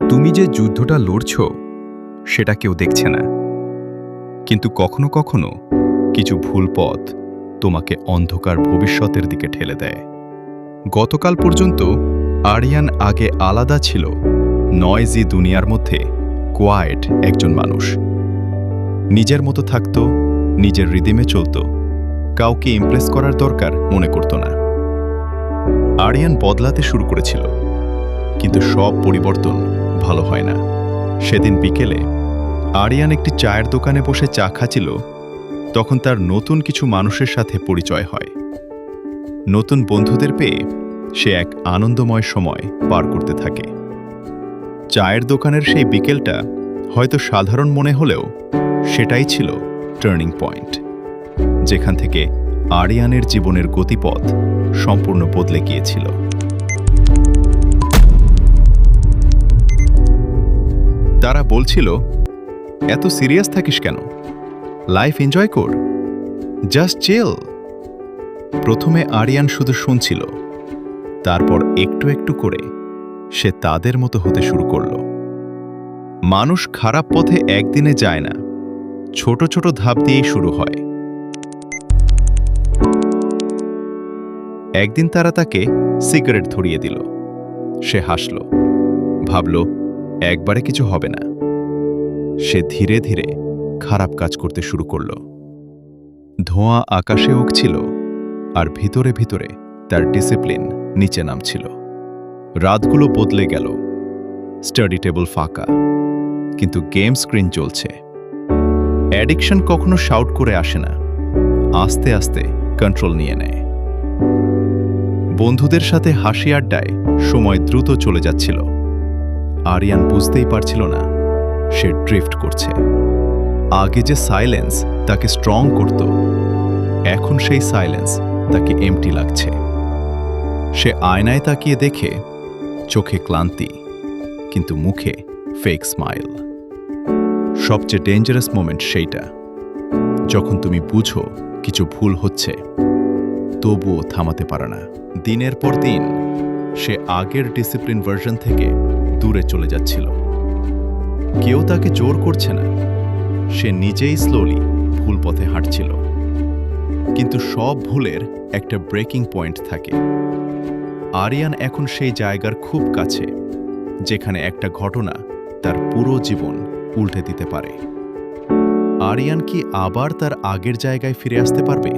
তুমি যে যুদ্ধটা লড়ছ সেটা কেউ দেখছে না, কিন্তু কখনো কখনো কিছু ভুল পথ তোমাকে অন্ধকার ভবিষ্যতের দিকে ঠেলে দেয়। গতকাল পর্যন্ত আরিয়ান আগে আলাদা ছিল, নয়েজি দুনিয়ার মধ্যে কোয়ায়েট একজন মানুষ। নিজের মতো থাকত, নিজের রিদিমে চলত, কাউকে ইমপ্রেস করার দরকার মনে করত না। আরিয়ান বদলাতে শুরু করেছিল, কিন্তু সব পরিবর্তন ভালো হয় না। সেদিন বিকেলে আরিয়ান একটি চায়ের দোকানে বসে চা খাচ্ছিল, তখন তার নতুন কিছু মানুষের সাথে পরিচয় হয়। নতুন বন্ধুদের পেয়ে সে এক আনন্দময় সময় পার করতে থাকে। চায়ের দোকানের সেই বিকেলটা হয়তো সাধারণ মনে হলেও সেটাই ছিল টার্নিং পয়েন্ট, যেখান থেকে আরিয়ানের জীবনের গতিপথ সম্পূর্ণ বদলে গিয়েছিল। তারা বলছিল, এত সিরিয়াস থাকিস কেন, লাইফ এনজয় কর, জাস্ট চিল। প্রথমে আরিয়ান শুধু শুনছিল, তারপর একটু একটু করে সে তাদের মতো হতে শুরু করল। মানুষ খারাপ পথে একদিনে যায় না, ছোট ছোট ধাপ দিয়েই শুরু হয়। একদিন তারা তাকে সিগারেট ধরিয়ে দিল। সে হাসল, ভাবল একবারে কিছু হবে না। সে ধীরে ধীরে খারাপ কাজ করতে শুরু করল। ধোঁয়া আকাশে উঠছিল, আর ভিতরে ভিতরে তার ডিসিপ্লিন নিচে নামছিল। রাতগুলো বদলে গেল, স্টাডি টেবিল ফাঁকা, কিন্তু গেম স্ক্রিন চলছে। অ্যাডিকশন কখনো শাউট করে আসে না, আস্তে আস্তে কন্ট্রোল নিয়ে নেয়। বন্ধুদের সাথে হাসি আড্ডায় সময় দ্রুত চলে যাচ্ছিল। আরিয়ান বুঝতেই পারছিল না সে ড্রিফট করছে। আগে যে সাইলেন্স তাকে স্ট্রং করত, এখন সেই সাইলেন্স তাকে এমটি লাগছে। সে আয়নায় তাকিয়ে দেখে চোখে ক্লান্তি, কিন্তু মুখে ফেক স্মাইল। সবচেয়ে ডেঞ্জারাস মোমেন্ট সেইটা, যখন তুমি বুঝো কিছু ভুল হচ্ছে, তবুও থামাতে পারে না। দিনের পর দিন সে আগের ডিসিপ্লিন ভার্সন থেকে দূরে চলে যাচ্ছিল। কেউ তাকে জোর করছে না, সে নিজেই স্লোলি ভুল পথে হাঁটছিল। কিন্তু সব ভুলের একটা ব্রেকিং পয়েন্ট থাকে। আরিয়ান এখন সেই জায়গার খুব কাছে, যেখানে একটা ঘটনা তার পুরো জীবন উল্টে দিতে পারে। আরিয়ান কি আবার তার আগের জায়গায় ফিরে আসতে পারবে?